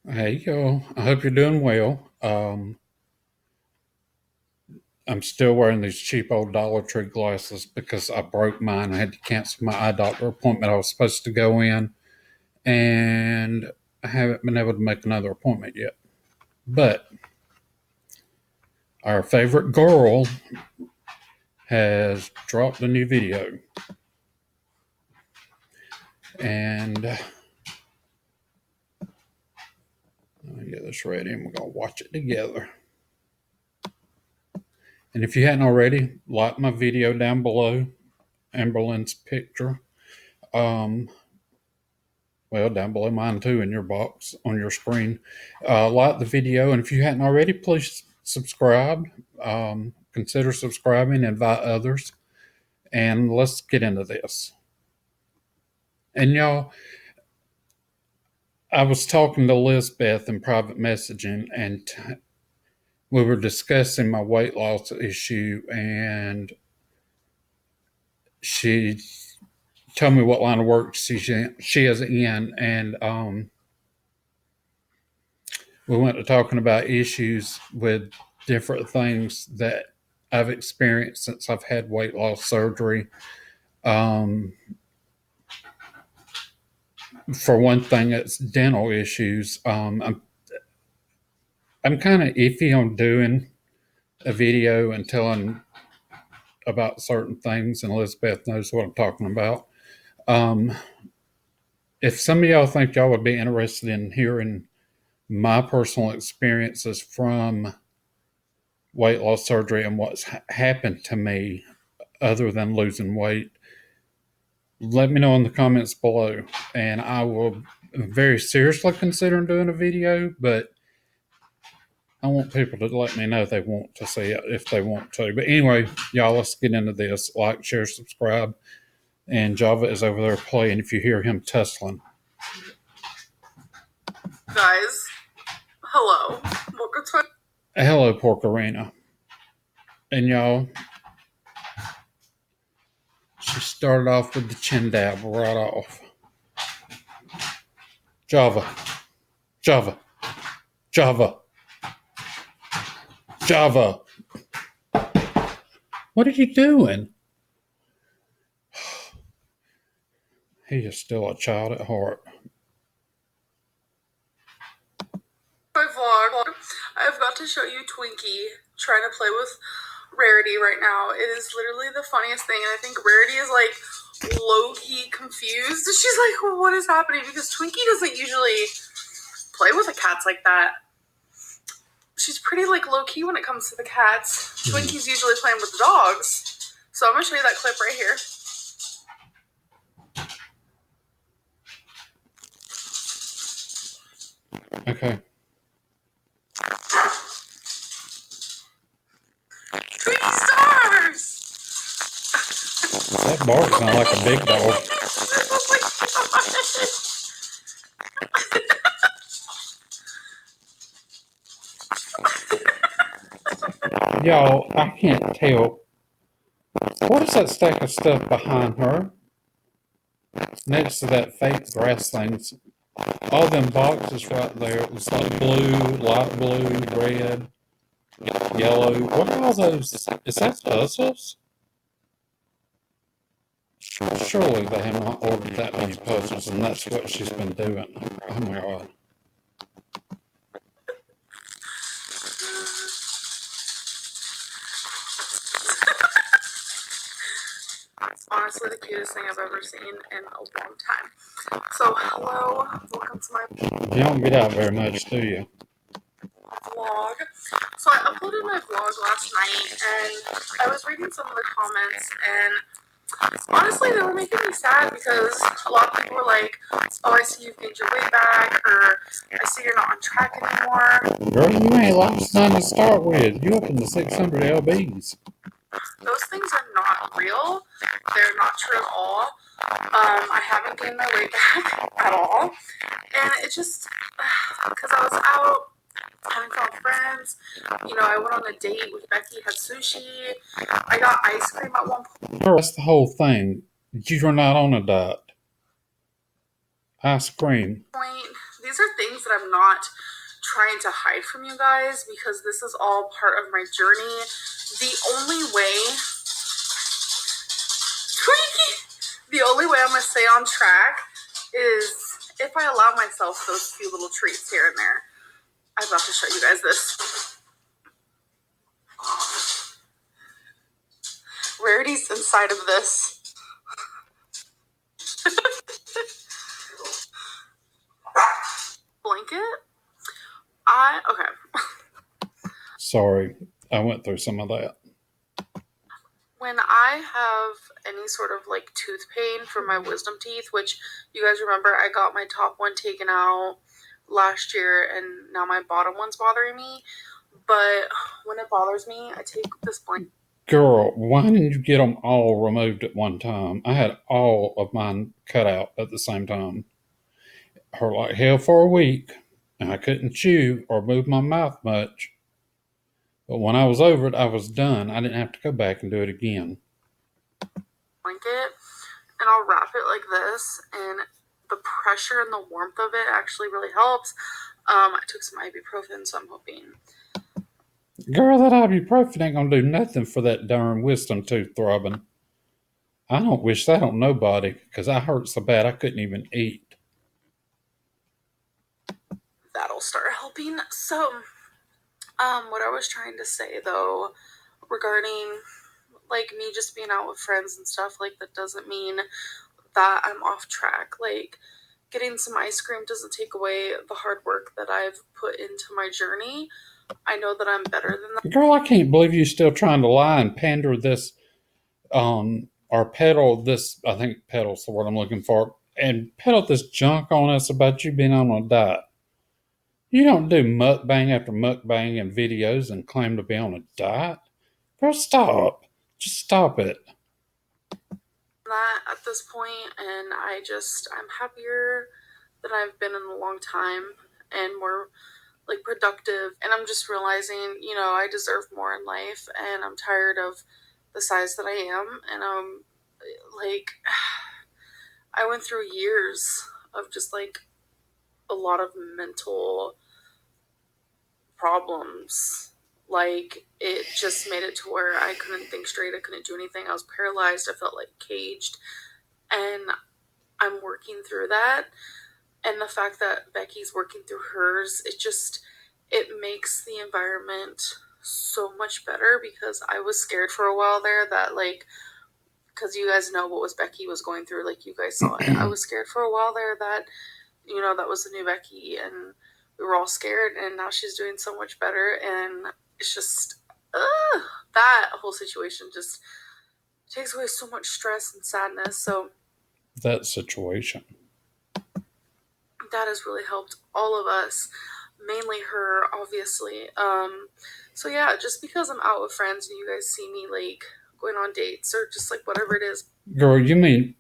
Hey, yo, I hope you're doing well. I'm still wearing these cheap old Dollar Tree glasses because I broke mine. I had to cancel my eye doctor appointment I was supposed to go in, and I haven't been able to make another appointment yet. But our favorite girl has dropped a new video, and let me get this ready, and we're going to watch it together. And if you hadn't already, like my video down below, Amberlynn's picture. Um, well, down below mine too in your box on your screen. Like the video, and if you hadn't already, please subscribe. Consider subscribing, invite others, and let's get into this. And y'all, I was talking to Lisbeth in private messaging, and we were discussing my weight loss issue, and she told me what line of work she is in, and we went to talking about issues with different things that I've experienced since I've had weight loss surgery. Um, for one thing, it's dental issues. I'm kind of iffy on doing a video and telling about certain things, and Elizabeth knows what I'm talking about. Um, if some of y'all think y'all would be interested in hearing my personal experiences from weight loss surgery and what's happened to me other than losing weight, let me know in the comments below, and I will very seriously consider doing a video. But I want people to let me know they want to see it if they want to. But anyway, y'all, let's get into this. Like, share, subscribe, and Java is over there playing. If you hear him tussling, Guys, hello. Welcome to hello, Pork Arena, and y'all. She started off with the chin dab right off. Java, Java, Java, Java. What are you doing? He is still a child at heart. my vlog. I've got to show you Twinkie trying to play with Rarity right now. It is literally the funniest thing, and I think Rarity is like low-key confused. She's like, what is happening? Because Twinkie doesn't usually play with the cats like that. She's pretty like low-key when it comes to the cats. Twinkie's usually playing with the dogs. So I'm gonna show you that clip right here. Okay. Twinkie stars! That bark sounds like a big dog. Oh my god. Y'all, I can't tell. What is that stack of stuff behind her? Next to that fake grass thing. All them boxes right there. It's like blue, light blue, red, yellow. What are all those? Is that puzzles? Surely they have not ordered that many puzzles, and that's what she's been doing. Oh my god. It's honestly the cutest thing I've ever seen in a long time. So, hello, welcome to my You don't get out very much, do you? vlog. So I uploaded my vlog last night, and I was reading some of the comments, and honestly, they were making me sad because a lot of people were like, oh, I see you've gained your weight back, or I see you're not on track anymore. Girl, you ain't lost none to start with. You up in the 600 lbs. Those things are not real. They're not true at all. I haven't gained my weight back at all. And it just, because I was out having fun with friends. You know, I went on a date with Becky, had sushi. I got ice cream at one point. Girl, that's the whole thing. You're not on a diet. Ice cream. these are things that I'm not trying to hide from you guys because this is all part of my journey. The only way, the only way I'm going to stay on track is if I allow myself those few little treats here and there. I'm about to show you guys this. Rarity's inside of this. Blanket. Okay. Sorry, I went through some of that. When I have any sort of like tooth pain from my wisdom teeth, which you guys remember I got my top one taken out last year and now my bottom one's bothering me. But when it bothers me, I take this blanket. Girl, why didn't you get them all removed at one time? I had all of mine cut out at the same time. Hurt like hell for a week, and I couldn't chew or move my mouth much. But when I was over it, I was done. I didn't have to go back and do it again. Blanket, and I'll wrap it like this, and the pressure and the warmth of it actually really helps. I took some ibuprofen, so I'm hoping. Girl, that ibuprofen ain't gonna do nothing for that darn wisdom tooth throbbing. I don't wish that on nobody, because I hurt so bad I couldn't even eat. That'll start helping. So, what I was trying to say though, regarding like me just being out with friends and stuff, like that doesn't mean that I'm off track. Like getting some ice cream doesn't take away the hard work that I've put into my journey. I know that I'm better than that. Girl, I can't believe you still trying to lie and pander this, or peddle this. I think peddle's the word I'm looking for, and peddle this junk on us about you being on a diet. You don't do mukbang after mukbang and videos and claim to be on a diet. Girl, stop. Just stop it. That at this point, and I'm happier than I've been in a long time and more like productive, and I'm just realizing, I deserve more in life, and I'm tired of the size that I am, and like I went through years of just like a lot of mental problems. Like it just made it to where I couldn't think straight, I couldn't do anything, I was paralyzed, I felt like caged, and I'm working through that. And the fact that Becky's working through hers, it makes the environment so much better, because I was scared for a while there that like, because you guys know what Becky was going through, like you guys saw it. I was scared for a while there that that was the new Becky, and we were all scared, and now she's doing so much better, and it's just that whole situation just takes away so much stress and sadness. So that situation, that has really helped all of us, mainly her, obviously. So yeah, just because I'm out with friends and you guys see me like going on dates or just like whatever it is. Girl, you mean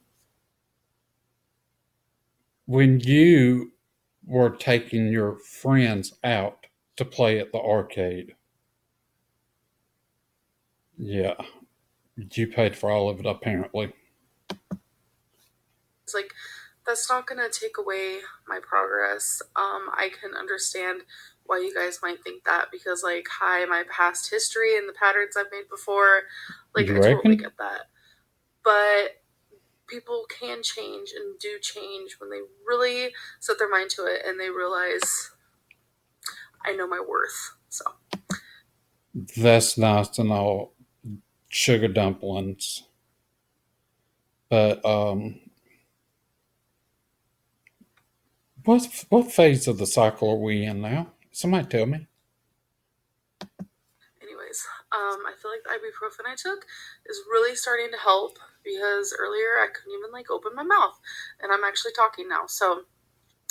when you were taking your friends out to play at the arcade? Yeah, you paid for all of it apparently. It's like that's not gonna take away my progress. I can understand why you guys might think that, because like, hi, my past history and the patterns I've made before, like I totally get that. But people can change and do change when they really set their mind to it and they realize I know my worth. So that's nice and all, sugar dumplings. But what phase of the cycle are we in now? Somebody tell me. anyways, I feel like the ibuprofen I took is really starting to help, because earlier I couldn't even like open my mouth, and I'm actually talking now, so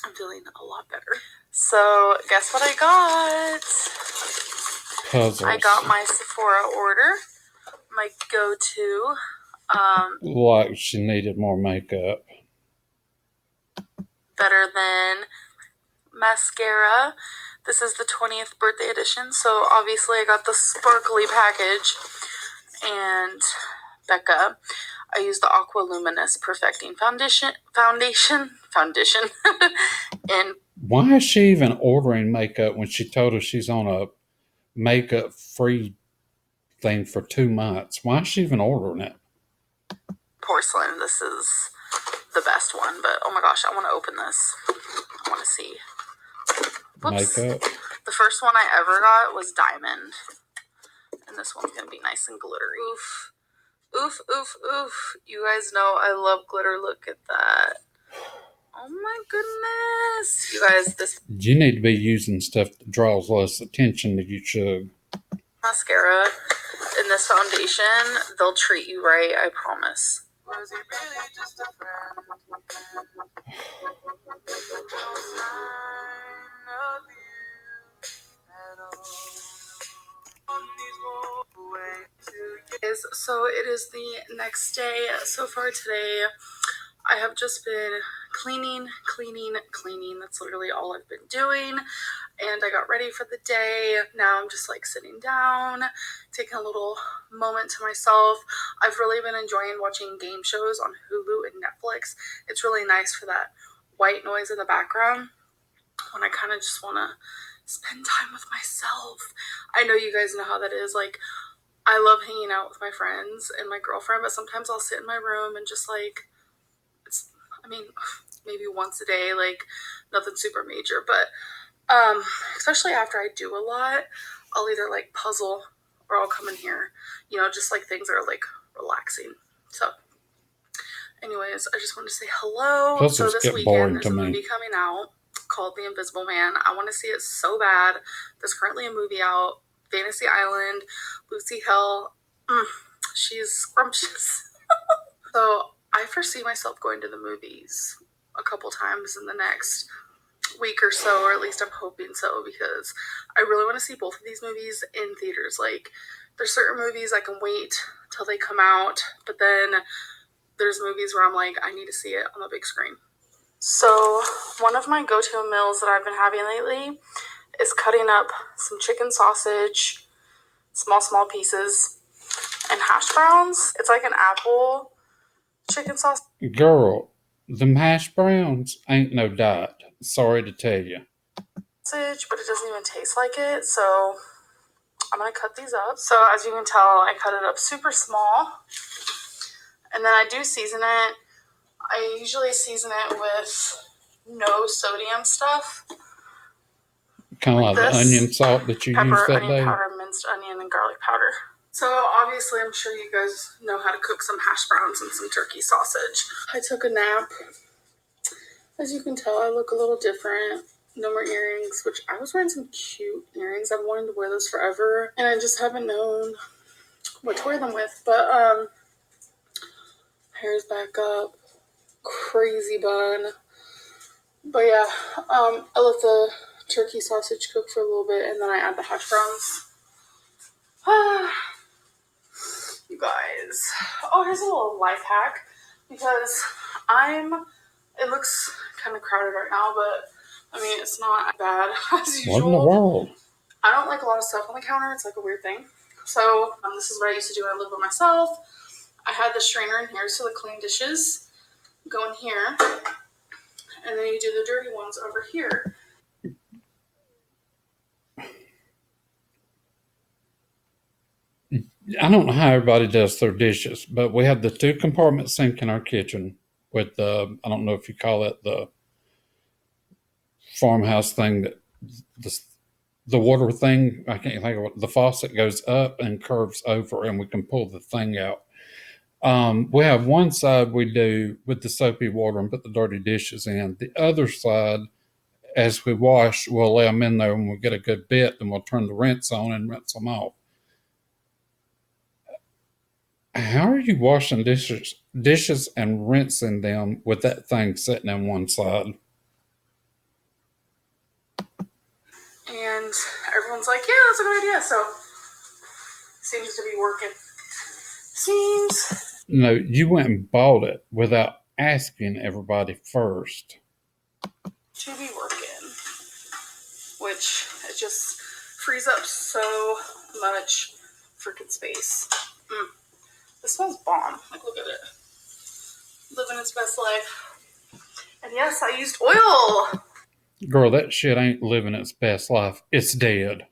I'm feeling a lot better. So guess what I got? Puzzles. I got my Sephora order, my go-to. Like she needed more makeup. Better than mascara. This is the 20th birthday edition, so obviously I got the sparkly package. And Becca, I used the Aqua Luminous Perfecting Foundation in Why is she even ordering makeup when she told us she's on a makeup free thing for 2 months? Why is she even ordering it? Porcelain. This is the best one, but oh my gosh, I want to open this. I want to see. Whoops. Makeup. The first one I ever got was diamond. And this one's going to be nice and glittery. Oof. Oof, oof, oof. You guys know I love glitter. Look at that. Oh my goodness. You guys, this You need to be using stuff that draws less attention than you should. mascara and this foundation, they'll treat you right, I promise. Was it really just a friend? So it is the next day. So far today, I have just been cleaning. That's literally all I've been doing. And I got ready for the day. Now I'm just like sitting down, taking a little moment to myself. I've really been enjoying watching game shows on Hulu and Netflix. It's really nice for that white noise in the background when I kind of just want to spend time with myself. I know you guys know how that is. Like, I love hanging out with my friends and my girlfriend, but sometimes I'll sit in my room and just like, maybe once a day, like nothing super major, but especially after I do a lot, I'll either like puzzle or I'll come in here, just like things that are like relaxing. So anyways, I just wanted to say hello. Puzzles so this get weekend boring there's to a me. movie coming out called The Invisible Man. I want to see it so bad. There's currently a movie out, Fantasy Island, Lucy Hill. She's scrumptious. So I foresee myself going to the movies a couple times in the next week or so, or at least I'm hoping so, because I really want to see both of these movies in theaters. Like, there's certain movies I can wait till they come out, but then there's movies where I'm like, I need to see it on the big screen. So one of my go-to meals that I've been having lately is cutting up some chicken sausage, small pieces, and hash browns. It's like an apple chicken sausage. Girl, them hash browns ain't no diet. Sorry to tell you. But it doesn't even taste like it, so I'm gonna cut these up. So as you can tell, I cut it up super small, and then I do season it. I usually season it with no sodium stuff. Kind of like the onion salt that you used that onion day. Powder, minced onion, and garlic powder. So obviously, I'm sure you guys know how to cook some hash browns and some turkey sausage. I took a nap. As you can tell, I look a little different. No more earrings, which I was wearing some cute earrings. I've wanted to wear those forever, and I just haven't known what to wear them with. But hair's back up, crazy bun. But yeah, I let the turkey sausage cook for a little bit, and then I add the hash browns. You guys. Oh, here's a little life hack, because it looks kind of crowded right now, but I mean, it's not bad as usual. What in the world? I don't like a lot of stuff on the counter. It's like a weird thing. So this is what I used to do when I lived by myself. I had the strainer in here, so the clean dishes go in here, and then you do the dirty ones over here. I don't know how everybody does their dishes, but we have the 2-compartment sink in our kitchen with the, I don't know if you call it the farmhouse thing, that the water thing, I can't think of it. The faucet goes up and curves over, and we can pull the thing out. We have one side we do with the soapy water and put the dirty dishes in. The other side, as we wash, we'll lay them in there, and we'll get a good bit, and we'll turn the rinse on and rinse them off. How are you washing dishes and rinsing them with that thing sitting on one side? And everyone's like, yeah, that's a good idea. So seems to be working. No, you went and bought it without asking everybody first. To be working, which it just frees up so much freaking space. This smells bomb. Like, look at it. Living its best life. And yes, I used oil. Girl, that shit ain't living its best life. It's dead.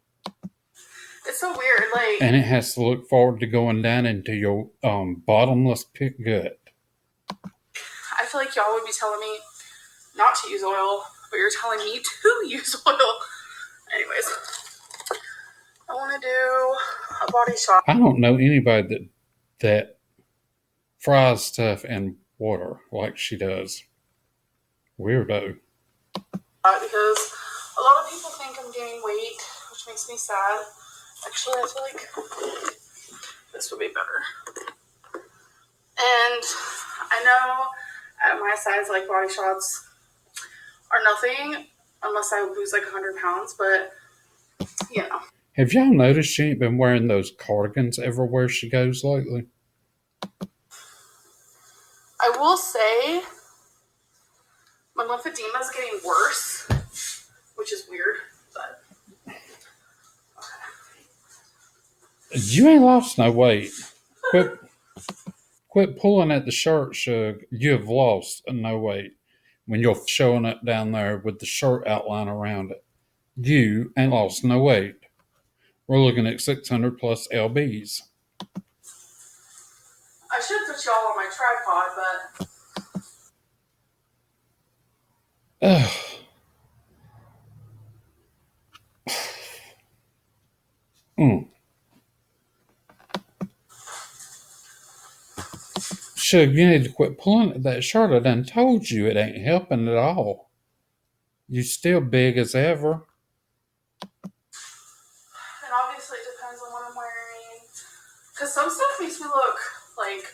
It's so weird. Like, and it has to look forward to going down into your bottomless pit gut. I feel like y'all would be telling me not to use oil, but you're telling me to use oil. Anyways, I want to do a body shop. I don't know anybody that fries stuff in water like she does. Weirdo. Because a lot of people think I'm gaining weight, which makes me sad. Actually, I feel like this would be better. And I know at my size, like, body shots are nothing unless I lose like 100 pounds, but you know. Have y'all noticed she ain't been wearing those cardigans everywhere she goes lately? I will say my lymphedema is getting worse, which is weird, but You ain't lost no weight. Quit pulling at the shirt, Shug. You have lost no weight when you're showing up down there with the shirt outline around it. You ain't lost no weight. We're looking at 600 plus lbs. I should put y'all on my tripod, but Ugh. Mm. Shug, you need to quit pulling at that shirt. I done told you it ain't helping at all. You still big as ever. and obviously it depends on what I'm wearing. Because some stuff makes me look like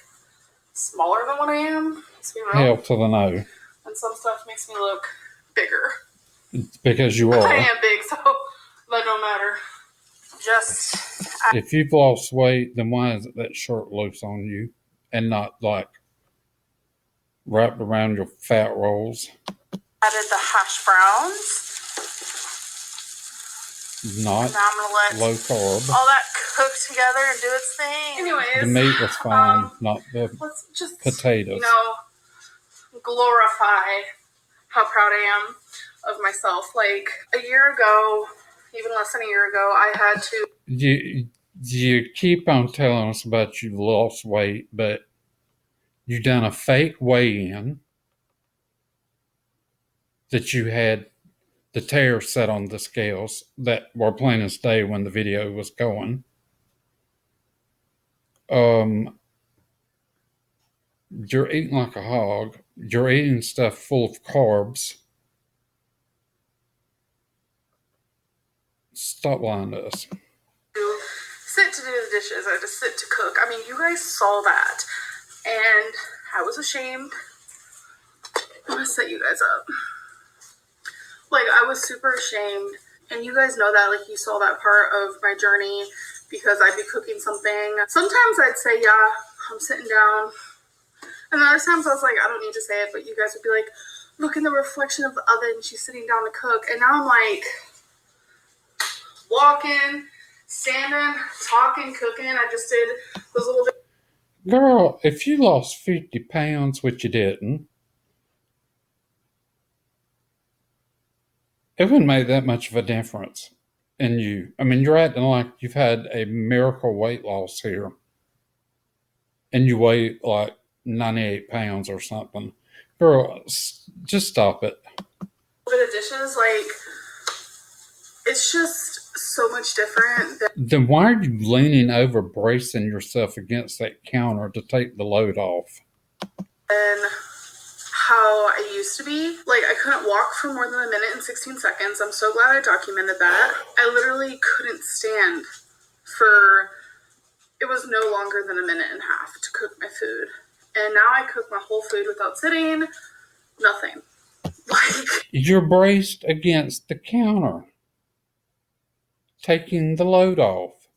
smaller than what I am. Let's be real. Hell to the no. And some stuff makes me look bigger. It's because you I are. am big, so that don't matter. Just If you've lost weight, then why is that shirt loose on you and not like wrapped around your fat rolls? added the hash browns. Not Now I'm gonna let low carb. all that cook together and do its thing. Anyways, The meat was fine, not the let's just potatoes. Glorify how proud I am of myself. Like a year ago, even less than a year ago, I had to. You keep on telling us about you lost weight, but you done a fake weigh-in that you had the tear set on the scales that were plain as day when the video was going. You're eating like a hog. You're eating stuff full of carbs. Stop lying to us. To sit to do the dishes. I had to sit to cook. I mean, you guys saw that, and I was ashamed. I'm gonna set you guys up. Like, I was super ashamed, and you guys know that. Like, you saw that part of my journey because I'd be cooking something. Sometimes I'd say, yeah, I'm sitting down. And other times I was like, I don't need to say it, but you guys would be like, look in the reflection of the oven. She's sitting down to cook. And now I'm like, walking, standing, talking, cooking. I just did those little. Girl, if you lost 50 pounds, which you didn't, it wouldn't make that much of a difference in you. I mean, you're acting like you've had a miracle weight loss here. And you weigh like 98 pounds or something. Girl, just stop it. Bit of dishes, like, it's just so much different Then why are you leaning over, bracing yourself against that counter to take the load off? than how I used to be. Like, I couldn't walk for more than a minute and 16 seconds. I'm so glad I documented that. I literally couldn't stand for, it was no longer than a minute and a half to cook my food. And now I cook my whole food without sitting, nothing. Like, You're braced against the counter, taking the load off.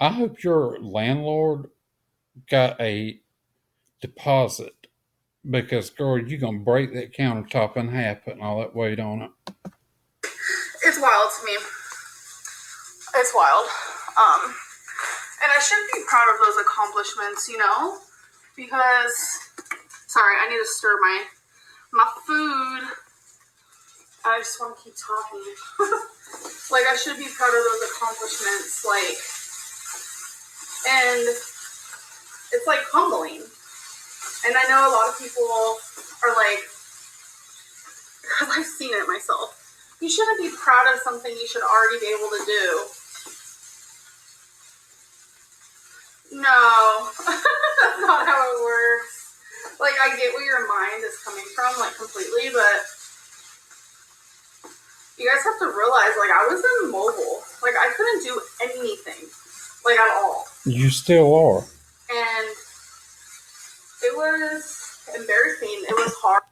I hope your landlord got a deposit because, girl, you're going to break that countertop in half putting all that weight on it. it's wild to me. It's wild. And I should be proud of those accomplishments, because, sorry, I need to stir my food. I just want to keep talking. Like, I should be proud of those accomplishments, like, and it's like humbling. And I know a lot of people are like, because I've seen it myself, you shouldn't be proud of something you should already be able to do. No, that's not how it works. Like, I get where your mind is coming from, like, completely, but you guys have to realize, like, I was immobile. Like, I couldn't do anything, like, at all. You still are. And it was embarrassing. It was hard.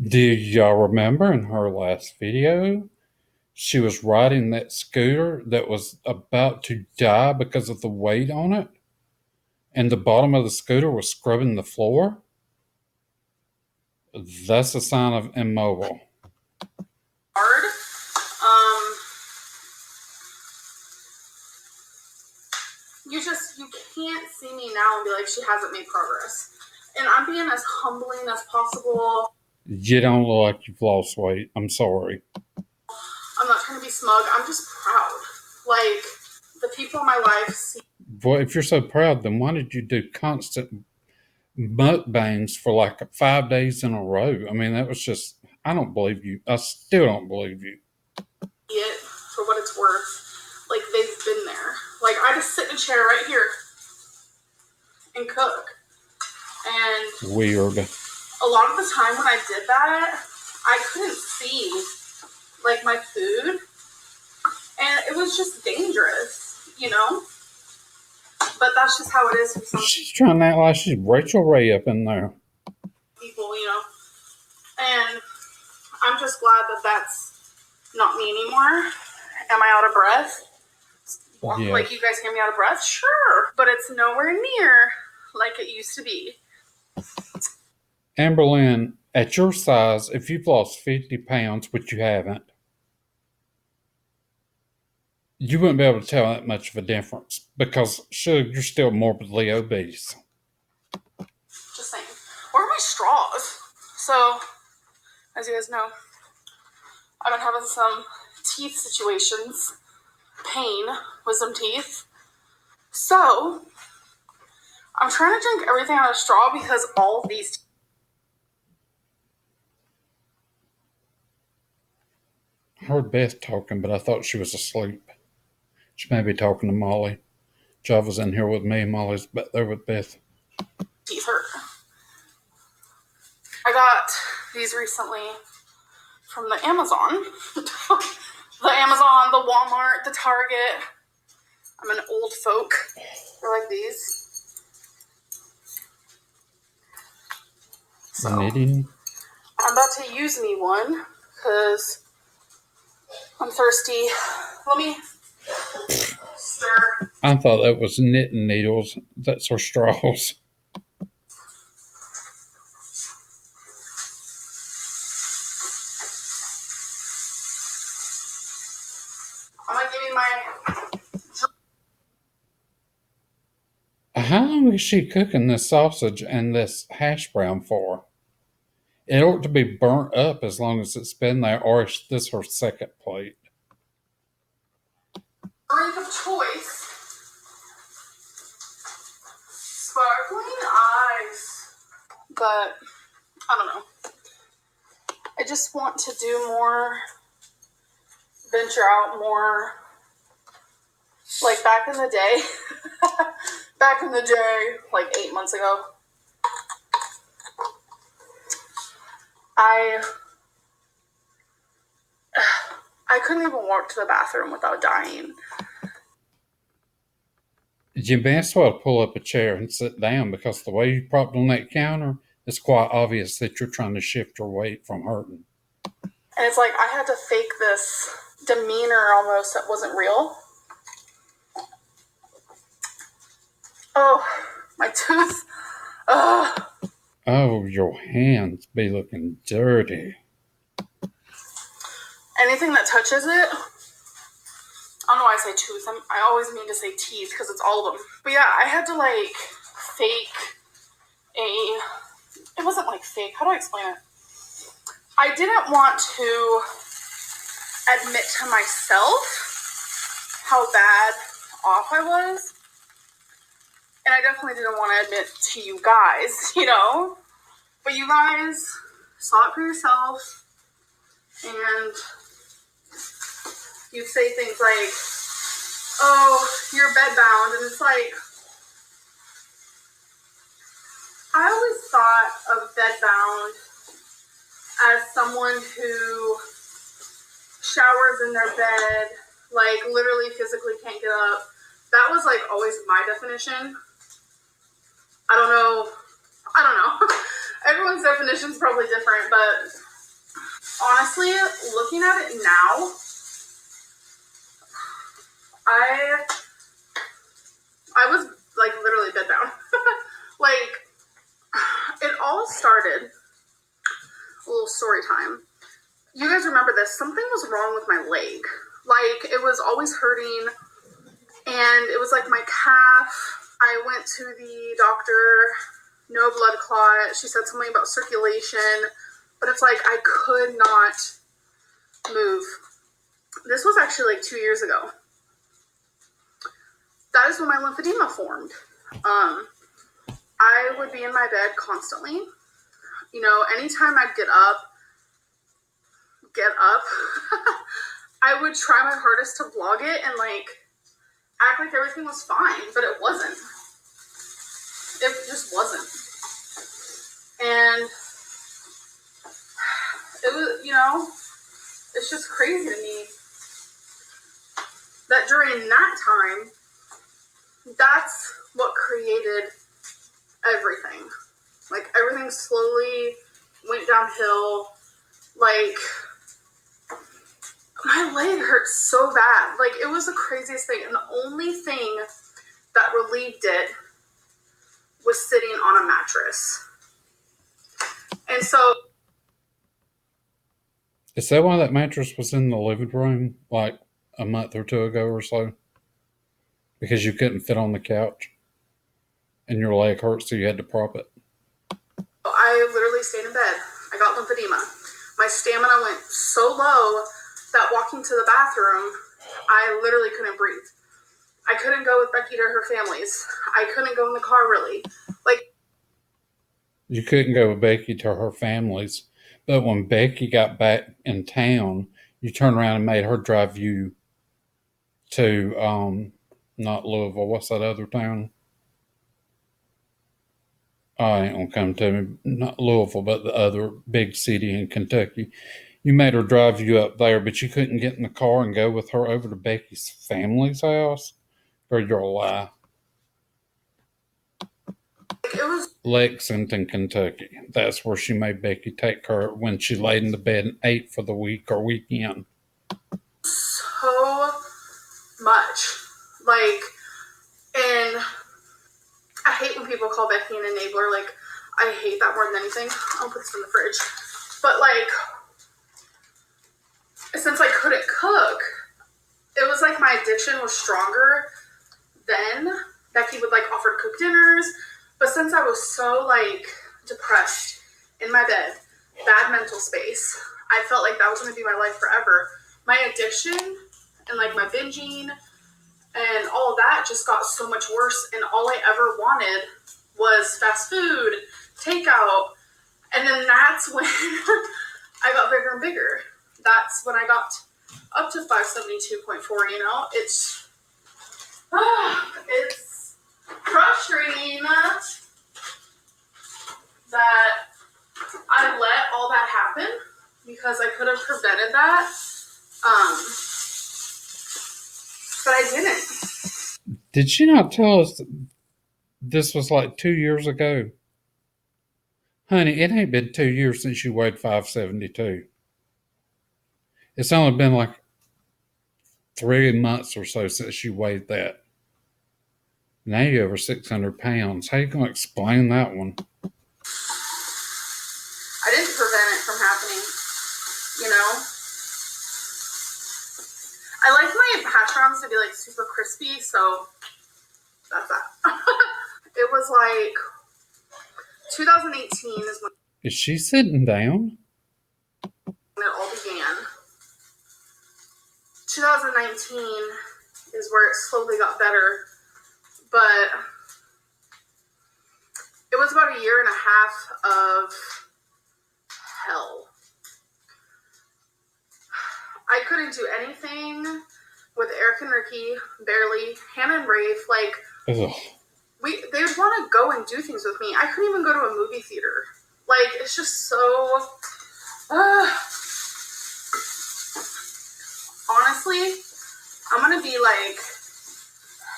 Do y'all remember in her last video, she was riding that scooter that was about to die because of the weight on it, and the bottom of the scooter was scrubbing the floor? That's a sign of immobile. Hard. You can't see me now and be like, she hasn't made progress. And I'm being as humbling as possible. You don't look like you've lost weight. I'm sorry. I'm not trying to be smug. I'm just proud. Like, the people in my life see. Well, if you're so proud, then why did you do constant mukbangs for like 5 days in a row? I mean, that was just, I don't believe you. I still don't believe you. It for what it's worth. Like, they've been there. Like, I just sit in a chair right here and cook. And Weird. a lot of the time when I did that, I couldn't see, like, my food. And it was just dangerous, you know? But that's just how it is for some She's trying to act like she's Rachel Ray up in there. people, you know? And I'm just glad that that's not me anymore. Am I out of breath? Yes. Like, you guys hear me out of breath? Sure. But it's nowhere near like it used to be. Amberlynn, at your size, if you've lost 50 pounds, which you haven't, you wouldn't be able to tell that much of a difference because you're still morbidly obese. Just saying. Where are my straws? So, as you guys know, I've been having some teeth situations. Pain with some teeth. So, I'm trying to drink everything out of a straw because all of these. I heard Beth talking, but I thought she was asleep. She may be talking to Molly. Java's in here with me. Molly's back there with Beth. Teeth hurt. I got these recently from the Amazon. The Amazon, the Walmart, the Target. I'm an old folk. They're like these. So, Knitting. I'm about to use me one because I'm thirsty. Let me stir. I thought that was knitting needles. That's her straws. I'm gonna give you my. How long is she cooking this sausage and this hash brown for? It ought to be burnt up as long as it's been there, or is this her second plate? Drink of choice. Sparkling ice. But, I don't know. I just want to do more, venture out more. Like back in the day. Back in the day, like 8 months ago. I couldn't even walk to the bathroom without dying. You may as well pull up a chair and sit down because the way you propped on that counter, it's quite obvious that you're trying to shift your weight from hurting. And it's like I had to fake this demeanor almost that wasn't real. Oh, my tooth. Oh, your hands be looking dirty. anything that touches it. I don't know why I say tooth. I always mean to say teeth because it's all of them. But yeah, I had to like fake a. It wasn't like fake. How do I explain it? I didn't want to admit to myself how bad off I was. And I definitely didn't want to admit to you guys, But you guys saw it for yourself, and you'd say things like, oh, you're bedbound. And it's like, I always thought of bedbound as someone who showers in their bed, like literally physically can't get up. That was like always my definition. I don't know. Everyone's definition is probably different, but honestly, looking at it now, I was like literally bedbound. Like, it all started, a little story time. You guys remember this? Something was wrong with my leg. Like, it was always hurting, and it was like my calf. I went to the doctor, no blood clot. She said something about circulation, but it's like I could not move. This was actually like 2 years ago. That is when my lymphedema formed. I would be in my bed constantly. Anytime I'd get up, I would try my hardest to vlog it and like act like everything was fine, but it wasn't. It just wasn't. And it was, it's just crazy to me that during that time, that's what created everything. Like, everything slowly went downhill. Like, my leg hurt so bad. Like, it was the craziest thing. And the only thing that relieved it was sitting on a mattress. And so... Is that why that mattress was in the living room like a month or two ago or so? Because you couldn't fit on the couch and your leg hurt, so you had to prop it? I literally stayed in bed. I got lymphedema. My stamina went so low that walking to the bathroom, I literally couldn't breathe. I couldn't go with Becky to her family's. I couldn't go in the car, really. Like, You couldn't go with Becky to her family's, but when Becky got back in town, you turned around and made her drive you to not Louisville. What's that other town? I ain't gonna come to me. Not Louisville, but the other big city in Kentucky. You made her drive you up there, but you couldn't get in the car and go with her over to Becky's family's house. Or you're a lie. it was Lexington, Kentucky. That's where she made Becky take her when she laid in the bed and ate for the week or weekend. so much. Like, and I hate when people call Becky an enabler. Like, I hate that more than anything. I'll put this in the fridge. But, like, since I couldn't cook, it was like my addiction was stronger then. Becky would, like, offer to cook dinners. But since I was so, like, depressed in my bed, bad mental space, I felt like that was going to be my life forever. My addiction and, like, my binging and all of that just got so much worse. And all I ever wanted was fast food, takeout. And then that's when I got bigger and bigger. That's when I got up to 572.4, It's frustrating that I let all that happen because I could have prevented that. But I didn't. Did she not tell us this was like 2 years ago? Honey, it ain't been 2 years since you weighed 572. It's only been like 3 months or so since you weighed that. Now you're over 600 pounds. How you going to explain that one? I didn't prevent it from happening, I like my hash browns to be like super crispy, so that's that. It was like 2018 is when... Is she sitting down? man. 2019 is where it slowly got better, but it was about a year and a half of hell. I couldn't do anything with Eric and Ricky, barely. Hannah and Rafe, like, they would want to go and do things with me. I couldn't even go to a movie theater. Like, it's just so... honestly, I'm gonna be like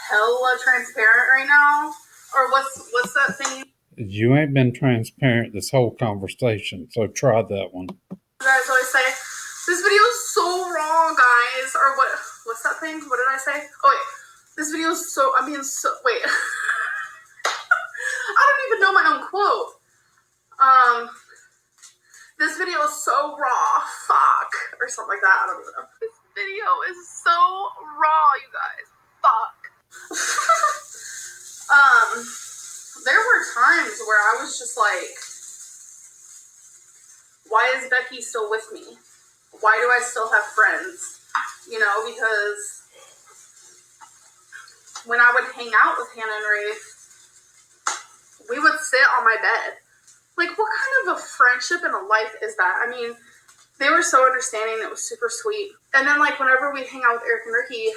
hella transparent right now. Or what's that thing? You ain't been transparent this whole conversation, so try that one. You guys always say, this video is so raw, guys. Or what's that thing? What did I say? Oh wait, this video is so, I don't even know my own quote. This video is so raw, fuck, or something like that. I don't even know. This video is so raw, you guys. Fuck. There were times where I was just like, why is Becky still with me? Why do I still have friends? You know, because when I would hang out with Hannah and Rafe, we would sit on my bed. Like, what kind of a friendship and a life is that? I mean, they were so understanding. It was super sweet. And then, like, whenever we'd hang out with Eric and Ricky,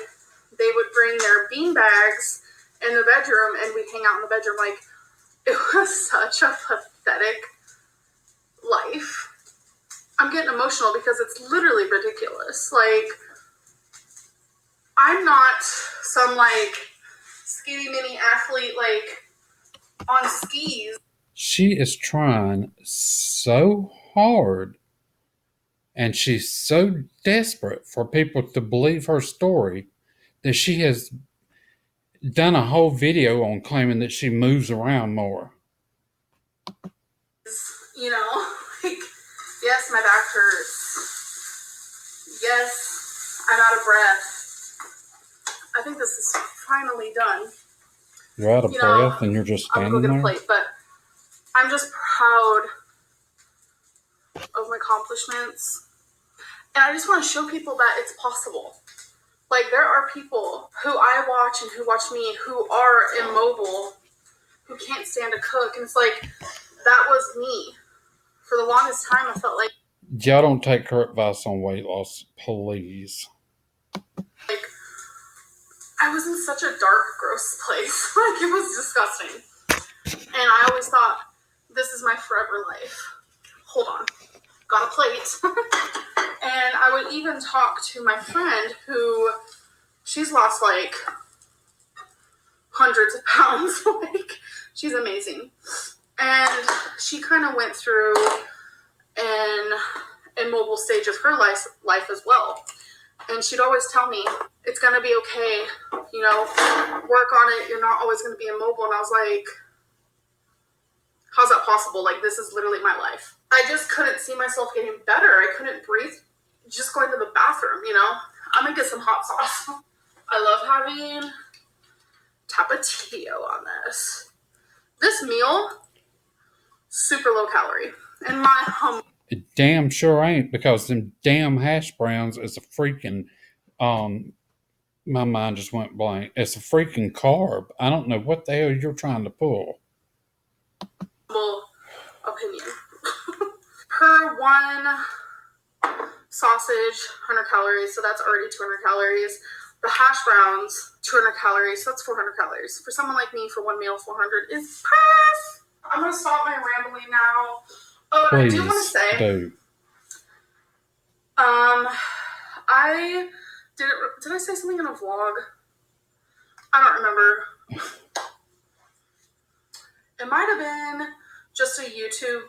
they would bring their bean bags in the bedroom, and we'd hang out in the bedroom. Like, it was such a pathetic life. I'm getting emotional because it's literally ridiculous. Like, I'm not some, like, skinny mini athlete, like, on skis. She is trying so hard, and she's so desperate for people to believe her story that she has done a whole video on claiming that she moves around more. You know, like, yes, my back hurts. Yes, I'm out of breath. I think this is finally done. You're out of breath and you're just standing I'm gonna there? go get a plate, but I'm just proud of my accomplishments. And I just want to show people that it's possible. Like, there are people who I watch and who watch me who are immobile, who can't stand to cook. And it's like, that was me. For the longest time, I felt like... Y'all don't take her advice on weight loss, please. Like, I was in such a dark, gross place. Like, it was disgusting. And I always thought, this is my forever life. Hold on. Got a plate. And I would even talk to my friend who, she's lost like hundreds of pounds. Like, she's amazing. And she kind of went through an immobile stage of her life as well. And she'd always tell me, it's going to be okay. You know, work on it. You're not always going to be immobile. And I was like, how's that possible? Like, this is literally my life. I just couldn't see myself getting better. I couldn't breathe just going to the bathroom, you know? I'm gonna get some hot sauce. I love having tapatio on this. This meal, super low calorie. And my It damn sure ain't, because them damn hash browns is a freaking, my mind just went blank. It's a freaking carb. I don't know what the hell you're trying to pull. Opinion. Per one sausage, 100 calories, so that's already 200 calories. The hash browns, 200 calories, so that's 400 calories. For someone like me, for one meal, 400 is perfect. I'm going to stop my rambling now. Oh, and Please I do want to say, do. did I say something in a vlog? I don't remember. It might have been just a YouTube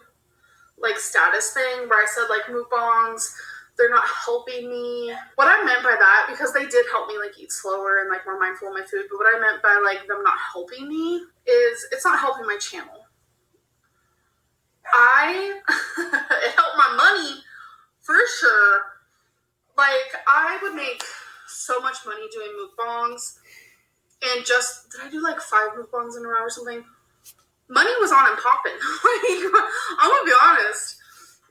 like status thing where I said like mukbangs, they're not helping me. What I meant by that, because they did help me like eat slower and like more mindful of my food, but what I meant by like them not helping me is it's not helping my channel. It helped my money for sure. Like, I would make so much money doing mukbangs, and just, did I do like 5 mukbangs in a row or something? Money was on and popping. Like, I'm gonna be honest.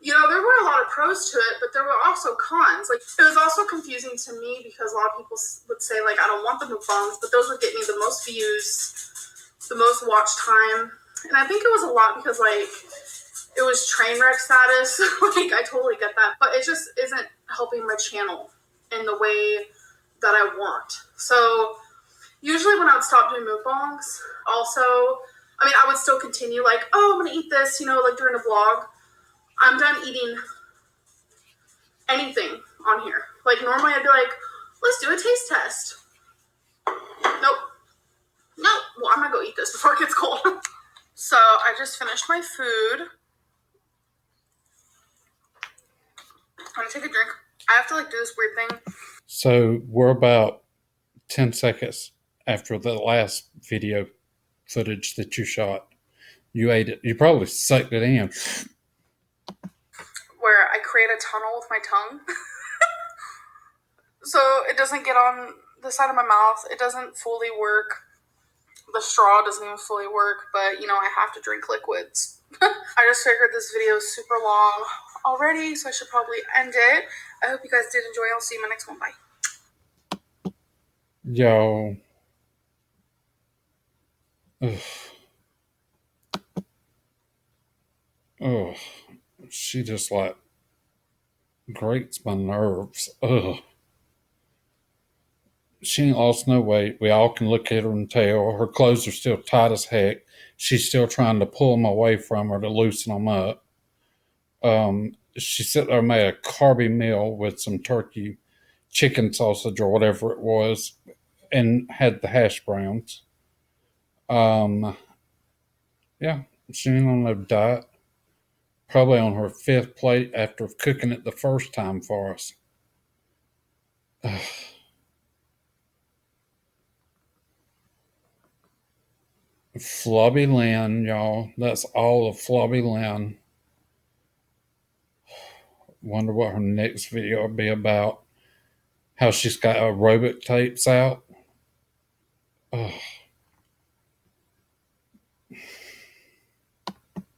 There were a lot of pros to it, but there were also cons. Like, it was also confusing to me because a lot of people would say, like, I don't want the mukbangs, but those would get me the most views, the most watch time. And I think it was a lot because, like, it was train wreck status. Like, I totally get that, but it just isn't helping my channel in the way that I want. So, usually when I would stop doing mukbangs, also, I mean, I would still continue, like, oh, I'm gonna eat this, like during a vlog. I'm done eating anything on here. Like, normally I'd be like, let's do a taste test. Nope. Nope. Well, I'm gonna go eat this before it gets cold. So I just finished my food. I'm gonna take a drink. I have to like do this weird thing. So we're about 10 seconds after the last video footage that you shot. You ate it. You probably sucked it in. Where I create a tunnel with my tongue. So it doesn't get on the side of my mouth. It doesn't fully work. The straw doesn't even fully work, but I have to drink liquids. I just figured this video is super long already, so I should probably end it. I hope you guys did enjoy. I'll see you in my next one. Bye. Yo. Ugh. Ugh. She just like grates my nerves. Ugh. She ain't lost no weight. We all can look at her and tell. Her clothes are still tight as heck. She's still trying to pull them away from her to loosen them up. She sat there and made a carby meal with some turkey chicken sausage or whatever it was and had the hash browns. Um, yeah, she ain't on no diet. Probably on her fifth plate after cooking it the first time for us. Flubby Lynn, y'all. That's all of Flubby Lynn. Wonder what her next video will be about. How she's got aerobic tapes out. Ugh.